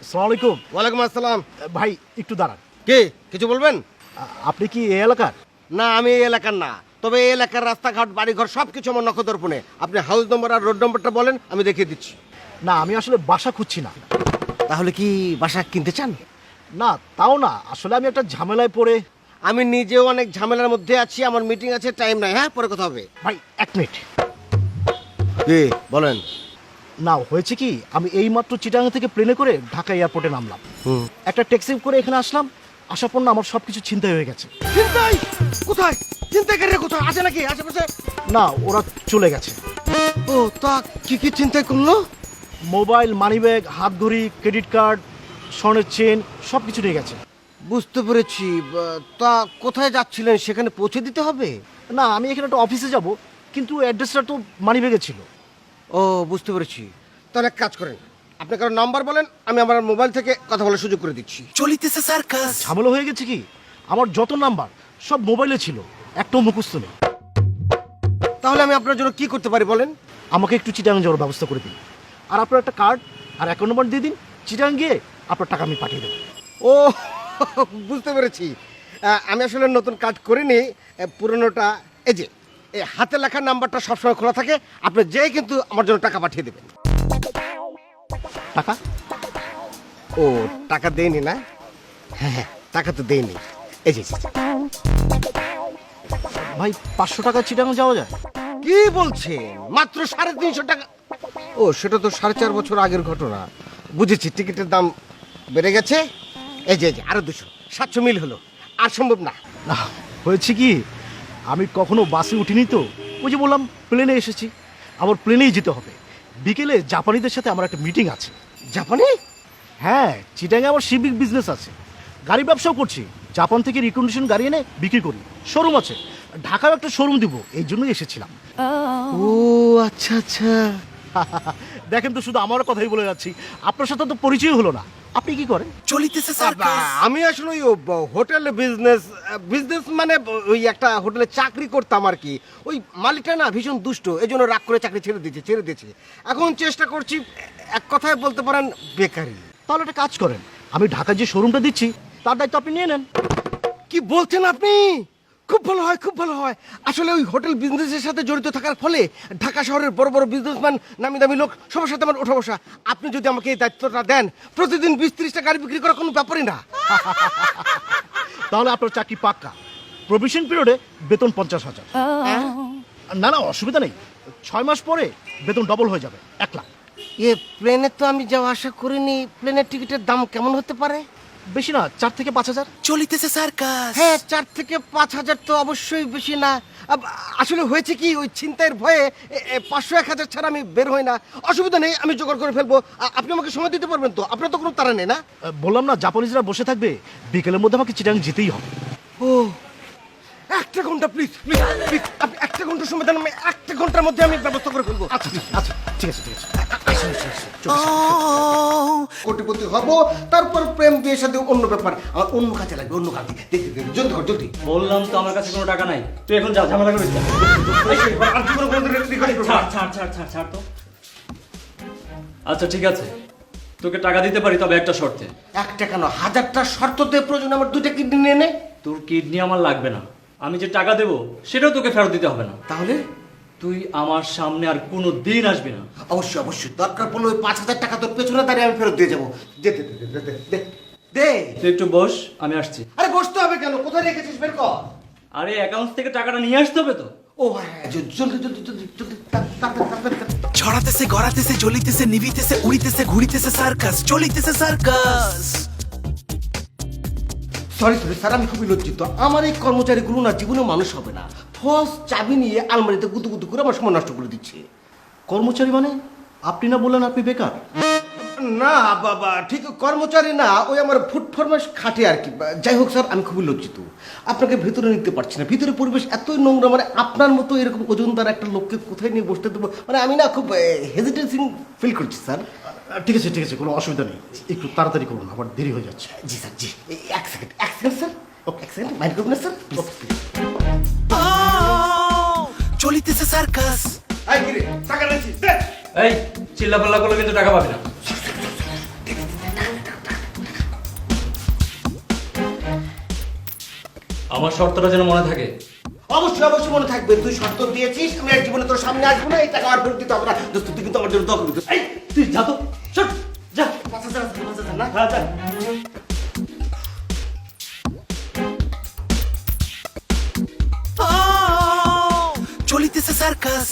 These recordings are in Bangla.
আসসালামু আলাইকুম। ওয়ালাইকুম আসসালাম। ভাই একটু দাঁড়ান। কে কিছু বলবেন? আপনি কি এই এলাকার? না, আমি এই এলাকার না, তবে এই এলাকার রাস্তাঘাট বাড়িঘর সবকিছু আমার নখদর্পণে। আপনি হাউস নম্বর আর রোড নম্বরটা বলেন, আমি দেখিয়ে দিচ্ছি। না, আমি আসলে বাসা খুঁজছি না। তাহলে কি বাসা কিনতে চান? না, তাও না, আসলে আমি একটা ঝামেলায় পড়ে। আমি নিজেও অনেক ঝামেলার মধ্যে আছি, আমার মিটিং আছে, টাইম নাই। হ্যাঁ, পরে কথা হবে। ভাই এক মিনিট। কে বলেন? না, হয়েছে কি, আমি এইমাত্র চিটাগাং থেকে প্লেনে করে ঢাকা এয়ারপোর্টে নামলাম। একটা ট্যাক্সি করে এখানে আসলাম। আসার পর না আমার সবকিছু ছিনতাই হয়ে গেছে। চিন্তাই? কোথায় চিন্তাকারীরা কোথায় আছে নাকি আশেপাশে? না, ওরা চলে গেছে। ও, তা কি কি চিন্তাই করলো? মোবাইল, মানিব্যাগ, হাত ঘড়ি, ক্রেডিট কার্ড, স্বর্ণের চেন সব কিছু নিয়ে গেছে। বুঝতে পেরেছি। তা কোথায় যাচ্ছিলেন? সেখানে পৌঁছে দিতে হবে? না, আমি এখানে একটা অফিসে যাব, কিন্তু অ্যাড্রেসটা তো মানিব্যাগে ছিল। ও, বুঝতে পেরেছি। তাহলে এক কাজ করেন, আপনি কারো নাম্বার বলেন, আমি আমার মোবাইল থেকে কথা বলার সুযোগ করে দিচ্ছি। চলিতেছে সার্কাস। ঝামেলা হয়ে গেছে কি, আমার যত নাম্বার সব মোবাইলে ছিল, একটাও মুখস্থ নেই। তাহলে আমি আপনার জন্য কি করতে পারি বলেন? আমাকে একটু চিটাগাং যাওয়ার ব্যবস্থা করে দিন, আর আপনার একটা কার্ড আর অ্যাকাউন্ট নম্বর দিয়ে দিন। চিটাগাং গিয়ে আপনার টাকা আমি পাঠিয়ে দেবো। ও, বুঝতে পেরেছি। আমি আসলে নতুন কার্ড করিনি, পুরনোটা। এই যে এই হাতে লেখা নাম্বারটা সবসময় খোলা থাকে, আপনি যেই কিন্তু আমার জন্য টাকা পাঠিয়ে দেবেন। টাকা? ও, টাকা দেয়নি না? হ্যাঁ হ্যাঁ, টাকা তো দেয়নি। এই যে ভাই 500 টাকা চিটাগাং যাওয়া যায়? কি বলছেন? মাত্র 350 টাকা? ও, সেটা তো 4.5 বছর আগের ঘটনা। বুঝেছি, টিকিটের দাম বেড়ে গেছে। এই যে আরো 200 মিল হলো। আর সম্ভব না। না, হয়েছে কি, আমি কখনো বাসে উঠিনি তো, ওই যে বললাম প্লেনে এসেছি, আবার প্লেনেই যেতে হবে। বিকেলে জাপানিদের সাথে আমার একটা মিটিং আছে। জাপানি? হ্যাঁ, চিটাগাংয়ে আমার সিভিক বিজনেস আছে, গাড়ি ব্যবসাও করছি। জাপান থেকে রিকন্ডিশন গাড়ি এনে বিক্রি করি, শোরুম আছে। ঢাকায় একটা শোরুম দিব, এই জন্যই এসেছিলাম। ও আচ্ছা আচ্ছা। দেখেন তো, শুধু আমার কথাই বলে যাচ্ছি, আপনার সাথে তো পরিচয় হলো না। আপনি কি করেন? চলিতেছে সার্কাস। আমি আসলে ওই হোটেল বিজনেস মানে ওই একটা হোটেলে চাকরি করতাম আর কি। ওই মালিকটা না ভীষণ দুষ্ট, এই জন্য রাগ করে চাকরি ছেড়ে দিয়েছে। এখন চেষ্টা করছি, এক কথায় বলতে পারেন বেকারি। তাহলে একটা কাজ করেন, আমি ঢাকায় যে শোরুমটা দিচ্ছি তার দায়িত্ব আপনি নিয়ে নেন। কি বলছেন আপনি? খুব ভালো হয়, খুব ভালো হয়। আসলে ওই হোটেল বিজনেসের সাথে জড়িত থাকার ফলে ঢাকা শহরের বড় বড় বিজনেসম্যান, নামি দামি লোক, সবার সাথে আমার ওঠা বসা। আপনি যদি আমাকে এই দায়িত্বটা দেন, প্রতিদিন 20-30টা গাড়ি বিক্রি করা কোনো ব্যাপারই না। তাহলে আপনার চাকরি পাক্কা। প্রভিশন পিরিয়ডে বেতন 50,000। না না, অসুবিধা নেই, 6 মাস পরে বেতন ডবল হয়ে যাবে, 1 লাখ। প্লেনে তো আমি যাওয়া আশা করিনি। প্লেনের টিকিটের দাম কেমন হতে পারে? বেশি না, 4 থেকে 5,000। চলিতেছে সার্কাস। হ্যাঁ, 4 থেকে 5,000 তো অবশ্যই বেশি না। আসলে হয়েছে কি, ওই ছিনতাইয়ের ভয়ে 500-1000 ছাড়া আমি বের হই না। অসুবিধা নেই, আমি জোগাড় করে ফেলবো। আপনি আমাকে সময় দিতে পারবেন তো? আপনার তো কোনো তাড়া নেই না? বললাম না, জাপানিজরা বসে থাকবে, বিকেলের মধ্যে আমাকে চিটাগাং যেতেই হবে। ও, 1 ঘন্টা প্লিজ প্লিজ প্লিজ, আপনি 1 ঘন্টা সময় দেন, আমি 1 ঘন্টার মধ্যে আমি ব্যবস্থা করে ফেলবো। আচ্ছা আচ্ছা, ঠিক আছে ঠিক আছে। ও, কোটিপতি হব, তারপর প্রেম বিয়ের সাথে অন্য ব্যাপার। আমার অন্য কাজে লাগবে, অন্য কাজে। দেখি জলদি কর, জলদি। বললাম তো আমার কাছে কোনো টাকা নাই, তুই এখন যা, ঝামেলা করিস না। আর জীবনে কোনোদিন রেকর্ডিং করবো না। ছাড় তো। আচ্ছা ঠিক আছে, তোকে টাকা দিতে পারি, তবে একটা শর্তে। 1 টাকা না, 1000টা শর্ততে প্রয়োজন। আমার 2টা কিডনি নিয়ে নে। তোর কিডনি আমার লাগবে না, আমি যে টাকা দেবো সেটাও তোকে ফেরত দিতে হবে না। তাহলে তুই আমার সামনে আর কোনো দিন আসবি না। অবশ্যই অবশ্যই, দরকার পড়লে ওই 5,000 টাকা তোর পেছনে দাঁড়িয়ে আমি ফেরত দিয়ে যাবো। দে দে দে দে দে দে দে। তুই একটু বস, আমি আসছি। আরে বসতে হবে কেন? কোথায় রেখেছিস? বের কর। আরে অ্যাকাউন্ট থেকে টাকাটা নিয়ে আসতে হবে তো। ও হ্যাঁ, জলদি জলদি জলদি জলদি, তাড়াতাড়ি। ছড়াতেছে গড়াতেছে জ্বলিতেছে নিভিতেছে উড়িতেছে ঘুরিতেছে সার্কাস। চলিতেছে সার্কাস। সরি স্যার, আমি খুবই লজ্জিত। আমার এই কর্মচারীগুলো না জীবনেও মানুষ হবে না। ফলস চাবি নিয়ে আলমারিতে গুদু গুদু করে আমার সময় নষ্ট করে দিচ্ছে। কর্মচারী মানে? আপনি না বললেন আপনি বেকার? না বাবা, ঠিক কর্মচারী না, ওই আমার ফুড ফরমাস খাটে আর কি। যাই হোক স্যার, আমি খুবই লজ্জিত। আপনাকে ভেতরে নিতে পারছি না। ভিতরে পরিবেশ এতই নোংরা, মানে আপনার মতো এরকম ওজনদার একটা লোককে কোথায় নিয়ে বসতে দেবো, মানে আমি না খুব হেজিটেশন ফিল করছি স্যার। ঠিক আছে ঠিক আছে, কোনো অসুবিধা নেই, একটু তাড়াতাড়ি করুন, আবার দেরি হয়ে যাচ্ছে। জি স্যার, জি। 1 সেকেন্ড স্যার। 1 সেকেন্ড, মাইন্ড করবেন না স্যার? ও, চলিতেছে সার্কাস। এই কি রে, টাকা নিয়েছিস? দে। এই চিল্লাপাল্লা করলে কিন্তু টাকা পাবি না। আমার শর্তটা যেন মনে থাকে। অবশ্যই অবশ্যই মনে থাকবে, তুই শর্ত দিয়েছিস আমি আর জীবনে তোর সামনে আসবো না, এই টাকা আর ফেরত দিতে হবে না। দোস্ত তুই কিন্তু আমার জন্য দোয়া করবি। এই তুই যা তো, শট যা। ৫,০০০ আছে, ৫,০০০ না? হ্যাঁ, যা। চলিতেছে সার্কাস।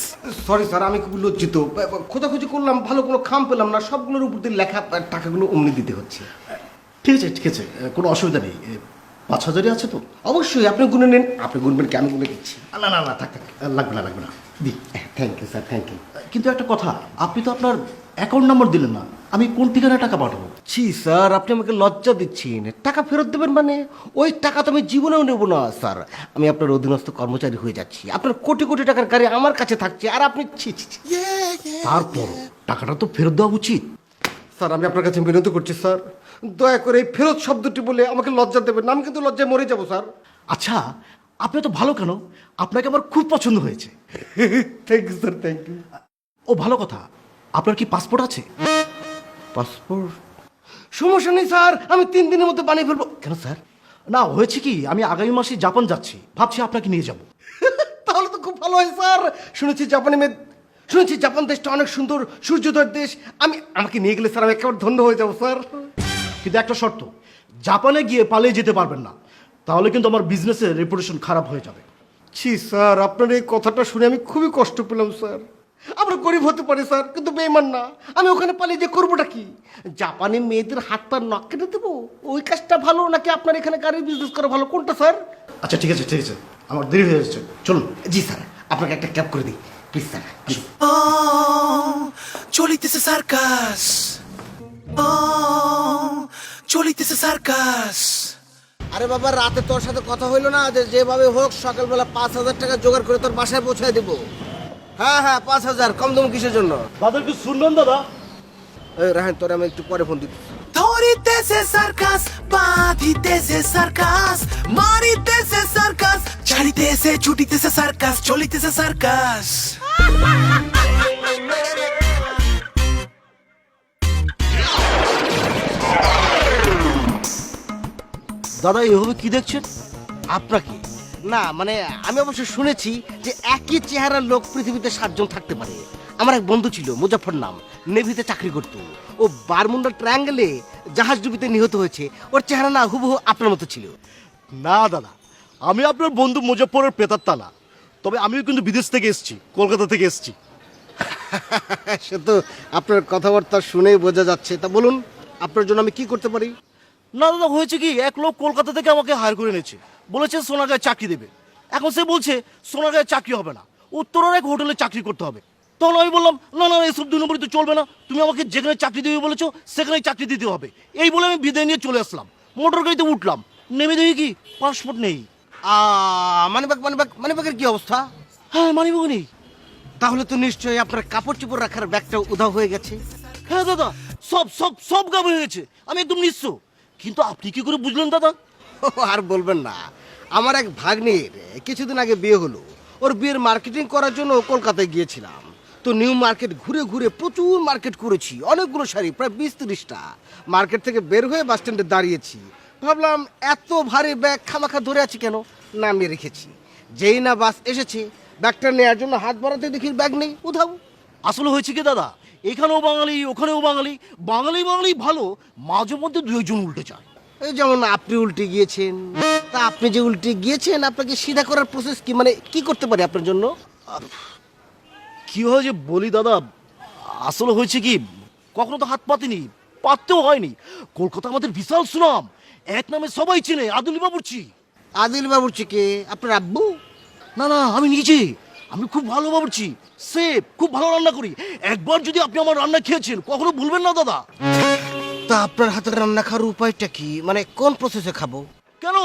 সরি স্যার, আমি খুব লজ্জিত। খোঁজাখুঁজি করলাম, ভালো কোনো খাম পেলাম না, সবগুলোর উপর দিয়ে লেখা টাকাগুলো অমনি দিতে হচ্ছে। ঠিক আছে ঠিক আছে, কোনো অসুবিধা নেই। ৫,০০০ই আছে তো? অবশ্যই আপনি গুনে নেন। আপনি গুনবেন কি, আমি গুনে দিচ্ছি। না না না, থাক থাক, লাগবে না লাগবে না, দি। Thank you sir, thank you. কিন্তু একটা কথা, আপনি তো আপনার অ্যাকাউন্ট নাম্বার দিলেন না, আমি কোন ঠিকানায় টাকা পাঠাবো? ছি স্যার, আপনি আমাকে লজ্জা দিচ্ছেন। টাকা ফেরত দেবেন মানে? ওই টাকা তো আমি জীবনেও নেব না স্যার। আমি আপনার অধীনস্থ কর্মচারী হয়ে যাচ্ছি, আপনার কোটি কোটি টাকার গাড়ি আমার কাছে থাকছে, আর আপনি ছি ছি ছি। তারপর টাকাটা তো ফেরত দেওয়া উচিত। স্যার আমি আপনার কাছে বিনতি করছি স্যার, দয়া করে এই ফেরত শব্দটি বলে আমাকে লজ্জা দেবেন না, আমি কিন্তু লজ্জায় মরে যাবো স্যার। আচ্ছা, আপনি তো ভালো কেন, আপনাকে আমার খুব পছন্দ হয়েছে। Thank you sir, thank you. ও ভালো কথা, আপনার কি পাসপোর্ট আছে? পাসপোর্ট? সমস্যা নেই স্যার, আমি 3 দিনের মধ্যে বানিয়ে ফেলবো। কেন স্যার? না, হয়েছে কি, আমি আগামী মাসে জাপান যাচ্ছি, ভাবছি আপনাকে নিয়ে যাব। তাহলে তো খুব ভালো হয় স্যার। শুনেছি জাপান দেশটা অনেক সুন্দর, সূর্যোদয়ের দেশ। আমাকে নিয়ে গেলে স্যার আমি একেবারে ধন্য হয়ে যাবো স্যার। কিন্তু একটা শর্ত, জাপানে গিয়ে পালিয়ে যেতে পারবেন না, তাহলে কিন্তু আমার বিজনেসের রেপুটেশন খারাপ হয়ে যাবে। ছি স্যার, আপনার এই কথাটা শুনে আমি খুবই কষ্ট পেলাম স্যার। আমরা গরিব হতে পারি স্যার, কিন্তু বেইমান না। আমি ওখানে পালিয়ে যে করবোটা কি? জাপানি মেয়েদের হাত পা নখ কেটে দেবো? ওই কাজটা ভালো, নাকি আপনার এখানে গাড়ির বিজনেস করা ভালো, কোনটা স্যার? আচ্ছা ঠিক আছে ঠিক আছে, আমার দেরি হয়ে যাচ্ছে, চলুন। জি স্যার, আপনাকে একটা ক্যাব করে দিই প্লিজ স্যার, প্লিজ। চলিতেছে সার্কাস। চলিতেছে সার্কাস। আরে বাবা, রাতে তোর সাথে কথা হইলো না যে যেভাবে হোক সকালবেলা 5,000 টাকা জোগাড় করে তোর বাসায় পৌঁছায় দেবো। হ্যাঁ হ্যাঁ, 5,000 কম দাম কিসের জন্য? দাদা একটু শুনবেন দাদা। এই রাহেন, তোর আমি একটু পরে ফোন দিচ্ছি। ধরিতেছে সার্কাস, বাঁধিতেছে সার্কাস, মারিতেছে সার্কাস, ছাড়িতেছে ছুটিতেছে সার্কাস, চলিতেছে সার্কাস। দাদা এভাবে কি দেখছেন? আপনাকে না, মানে আমি অবশ্য শুনেছি যে একই চেহারার লোক পৃথিবীতে 7 জন থাকতে পারে। আমার এক বন্ধু ছিল, মুজাফর নাম, নেভিতে চাকরি করতো। ও বারমুন্ডা ট্রায়াঙ্গেলে জাহাজ ডুবিতে নিহত হয়েছে। ওর চেহারা না হুবহু আপনার মতো ছিল। না দাদা, আমি আপনার বন্ধু মুজফ্ফরের প্রেতাত্মা না, তবে আমিও কিন্তু বিদেশ থেকে এসেছি, কলকাতা থেকে এসেছি। সে তো আপনার কথাবার্তা শুনেই বোঝা যাচ্ছে। তা বলুন, আপনার জন্য আমি কি করতে পারি? না দাদা, হয়েছে কি, এক লোক কলকাতা থেকে আমাকে হায়ার করে নিয়েছে, বলেছে সোনাগাঁয়ে চাকরি দেবে। এখন সে বলছে সোনাগাঁয়ে চাকরি হবে না, উত্তরের এক হোটেলে চাকরি করতে হবে। তখন আমি বললাম না না, এসব 2 নম্বরই তো চলবে না, তুমি আমাকে যেখানে চাকরি দেবে বলেছো সেখানেই চাকরি দিতে হবে। এই বলে আমি বিদায় নিয়ে চলে আসলাম। মোটর গাড়িতে উঠলাম, নেমে দেখি কি পাসপোর্ট নেই। মানিব্যাগের কি অবস্থা? হ্যাঁ, মানিব্যাগ নেই। তাহলে তো নিশ্চয়ই আপনার কাপড় চোপড় রাখার ব্যাগটাও উধাও হয়ে গেছে। হ্যাঁ দাদা, সব সব সব গাব হয়ে গেছে, আমি একদম নিঃস্ব। কিন্তু আপনি কি করে বুঝলেন দাদা? আর বলবেন না, আমার এক ভাগ্নির কিছুদিন আগে বিয়ে হলো। ওর বিয়ের মার্কেটিং করার জন্য কলকাতায় গিয়েছিলাম। তো নিউ মার্কেট ঘুরে ঘুরে প্রচুর মার্কেট করেছি, অনেকগুলো শাড়ি, প্রায় 20-30টা। মার্কেট থেকে বের হয়ে বাস স্ট্যান্ডে দাঁড়িয়েছি, ভাবলাম এত ভারী ব্যাগ খামাখা ধরে আছি কেন, নামিয়ে রেখেছি। যেই না বাস এসেছে, ব্যাগটা নেওয়ার জন্য হাত বাড়াতে দেখি ব্যাগ নেই, উধাও। আসলে হয়েছে কি দাদা, এখানেও বাঙালি ওখানেও বাঙালি, বাঙালি বাঙালি ভালো, মাঝে মধ্যে 2-1 উল্টে যায়। এই যেমন আপনি উল্টে গিয়েছেন। তা আপনি যে উল্টে গিয়েছেন, আপনাকে সিধা করার প্রসেস কি, মানে কি করতে পারি আপনার জন্য? কিভাবে যে বলি দাদা, আসলে হয়েছে কি, কখনো তো হাত পাতিনি, পাততেও হয়নি। কলকাতা আমাদের বিশাল সুনাম, এক নামে সবাই চেনে, আদুলি বাবুর্চি। আদিল বাবুর্চি কে? আপনার আব্বু? না না, আমি নিজে, আমি খুব ভালো বাবুর্চি, সেফ, খুব ভালো রান্না করি। একবার যদি আপনি আমার রান্না খেয়েছেন কখনো ভুলবেন না দাদা। তা আপনার হাতের রান্না খাওয়ার উপায়টা কি, মানে কোন প্রসেসে খাবো? কেন,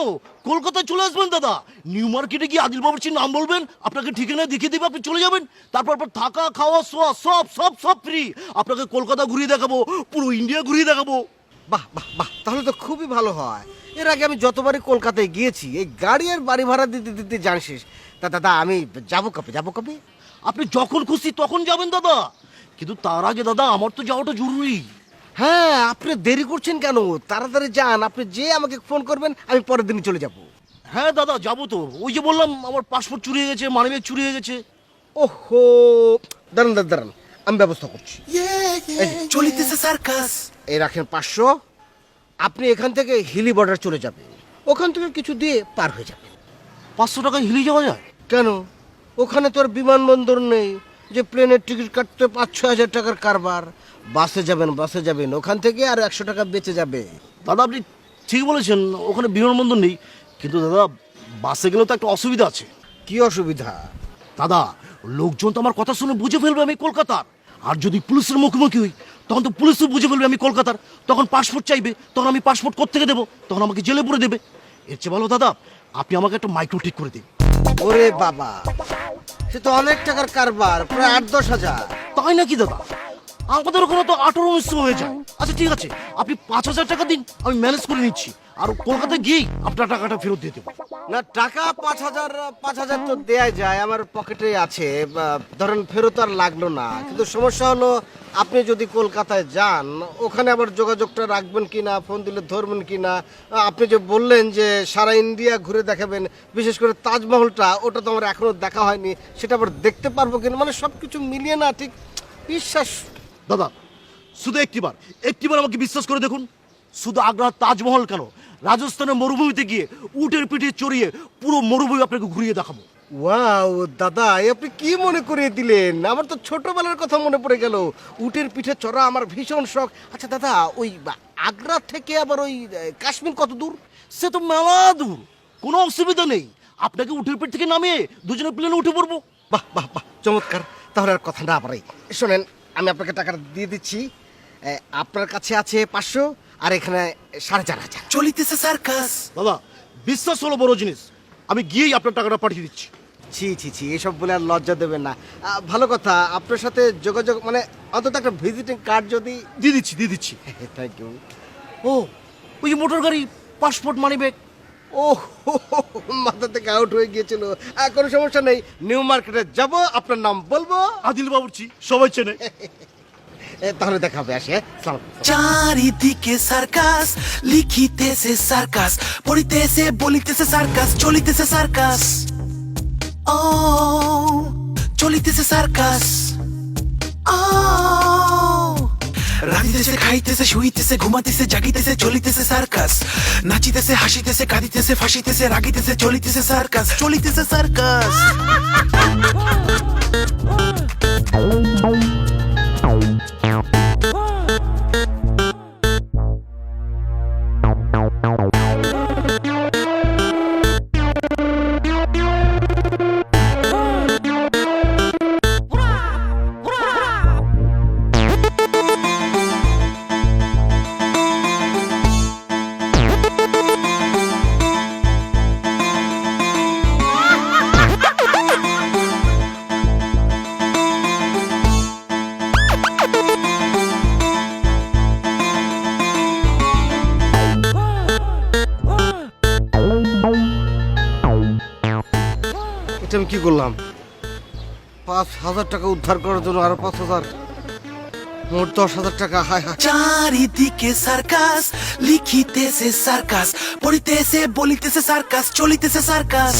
কলকাতায় চলে আসবেন দাদা, নিউ মার্কেটে গিয়ে আদিল বাবুর্চির নাম বলবেন, আপনাকে ঠিকানা দেখিয়ে দেবে, আপনি চলে যাবেন। তারপর আপনার থাকা খাওয়া শোয়া সব সব সব ফ্রি। আপনাকে কলকাতা ঘুরিয়ে দেখাবো, পুরো ইন্ডিয়া ঘুরিয়ে দেখাবো। বাহ বাহ বাহ, তাহলে তো খুবই ভালো হয়। এর আগে আমি যতবারই কলকাতায় গিয়েছি, এই গাড়ি আর বাড়ি ভাড়া দিতে দিতে জান শেষ। তা দাদা আমি যাবো কবে? আপনি যখন খুশি তখন যাবেন দাদা, কিন্তু তার আগে দাদা আমার তো যাওয়াটা জরুরি। হ্যাঁ, আপনি দেরি করছেন কেন? তাড়াতাড়ি যান। আপনি যে আমাকে ফোন করবেন, আমি পরের দিনই চলে যাব। হ্যাঁ দাদা যাবো তো, ওই যে বললাম আমার পাসপোর্ট চুরি হয়ে গেছে, মানিব্যাগ চুরি হয়ে গেছে। ওহো, দাঁড়ান দাঁড়ান দাঁড়ান, আমি ব্যবস্থা করছি। চলিতেছে সার্কাস। এই রাখেন 500। আপনি এখান থেকে হিলি বর্ডার চলে যাবেন, ওখান থেকে কিছু দিয়ে পার হয়ে যাবেন। 500 টাকায় হিলি যাওয়া যায়? কেন, ওখানে তো আর বিমানবন্দর নেই যে প্লেনের টিকিট কাটতে 5-6 হাজার টাকার কারবার। বাসে যাবেন, ওখান থেকে আর 100 টাকা বেঁচে যাবে। দাদা আপনি ঠিক বলেছেন, ওখানে বিমানবন্দর নেই, কিন্তু দাদা বাসে গেলেও তো একটা অসুবিধা আছে। কি অসুবিধা? দাদা লোকজন তো আমার কথা শুনে বুঝে ফেলবে আমি কলকাতার, আর যদি পুলিশের মুখোমুখি হই তখন তো পুলিশও বুঝে ফেলবে আমি কলকাতার, তখন পাসপোর্ট চাইবে, তখন আমি পাসপোর্ট কোত্থেকে দেবো, তখন আমাকে জেলে পুরে দেবে। এর চেয়ে ভালো দাদা আপনি আমাকে একটা মাইক্রো ঠিক করে দিন। ওরে বাবা, সে তো অনেক টাকার কারবার, প্রায় 8-10 হাজার। তাই নাকি দাদা? আমাদের ওখানে তো 18-19 হয়ে যায়। আচ্ছা ঠিক আছে, আপনি 5,000 টাকা দিন, আমি ম্যানেজ করে নিচ্ছি, আর কলকাতায় গিয়েই আপনার টাকাটা ফেরত দিয়ে দেবো। না, টাকা 5,000 তো দেয়া যায়, আমার পকেটে আছে। ধরেন ফেরত আর লাগলো না, কিন্তু সমস্যা হলো আপনি যদি কলকাতায় যান, ওখানে আবার যোগাযোগটা রাখবেন কিনা, ফোন দিলে ধরবেন কিনা। আপনি যে বললেন যে সারা ইন্ডিয়া ঘুরে দেখাবেন, বিশেষ করে তাজমহলটা, ওটা তো আমার এখনো দেখা হয়নি, সেটা আবার দেখতে পারবো কিনা, মানে সব কিছু মিলিয়ে না ঠিক বিশ্বাস। দাদা শুধু একটিবার আমাকে বিশ্বাস করে দেখুন, শুধু আগ্রার তাজমহল কেন, রাজস্থানের মরুভূমিতে গিয়ে উটের পিঠে চড়িয়ে পুরো মরুভূমি আপনাকে ঘুরিয়ে দেখাবো। ওয়াও দাদা, এ আপনি কি মনে করিয়ে দিলেন, আমার তো ছোটবেলার কথা মনে পড়ে গেল। উটের পিঠে চড়া আমার ভীষণ শখ। আচ্ছা দাদা, ওই আগ্রা থেকে আবার ওই কাশ্মীর কত দূর? সে তো মেলা দূর, কোনো অসুবিধা নেই, আপনাকে উটের পিঠ থেকে নামিয়ে দুজনে প্লেনে উঠে পড়বো। বাহ বাহ বাহ, চমৎকার। তাহলে আর কথা না বাড়াই, শোনেন, আমি আপনাকে টাকাটা দিয়ে দিচ্ছি। আপনার কাছে আছে 500, আর এখানে 4,500। চলিতেছে সার্কাস। দাদা বিশ্বাস হলো বড় জিনিস, আমি গিয়েই আপনার টাকাটা পাঠিয়ে দিচ্ছি। ছি, এসব বলে আর লজ্জা দেবেন না। ভালো কথা, আপনার সাথে যোগাযোগ, মানে অন্তত একটা ভিজিটিং কার্ড যদি। দিয়ে দিচ্ছি। Thank you. ও ওই যে মোটর গাড়ি, পাসপোর্ট, মানিব্যাগ। ও মাথা থেকে আউট হয়ে গিয়েছিল। কোনো সমস্যা নেই, নিউ মার্কেটে যাব, আপনার নাম বলবো, আদিল বাবুর্চি, সবাই চেনে। তাহলে দেখা হবে, আসি। সালাম। চারিদিকে সার্কাস, লিখিতেছে সার্কাস, পড়িতেছে বলিতেছে সার্কাস, চলিতেছে সার্কাস। ও চলিতেছে সার্কাস। ও রাঁধিতেছে, খাইতেছে, শুইতেছে, ঘুমাইতেছে, জাগিতেছে, চলিতেছে সার্কাস। নাচিতেছে, হাসিতেছে, কাঁদিতেছে, ফাঁসিতেছে, রাগিতেছে, চলিতেছে সার্কাস, চলিতেছে সার্কাস। এটা আমি কি করলাম? 5,000 টাকা উদ্ধার করার জন্য আরো 5,000, মোট 10,000 টাকা। হায় হায়। চারিদিকে সার্কাস, লিখিতেছে সার্কাস, পড়িতেছে বলিতেছে সার্কাস, চলিতেছে সার্কাস।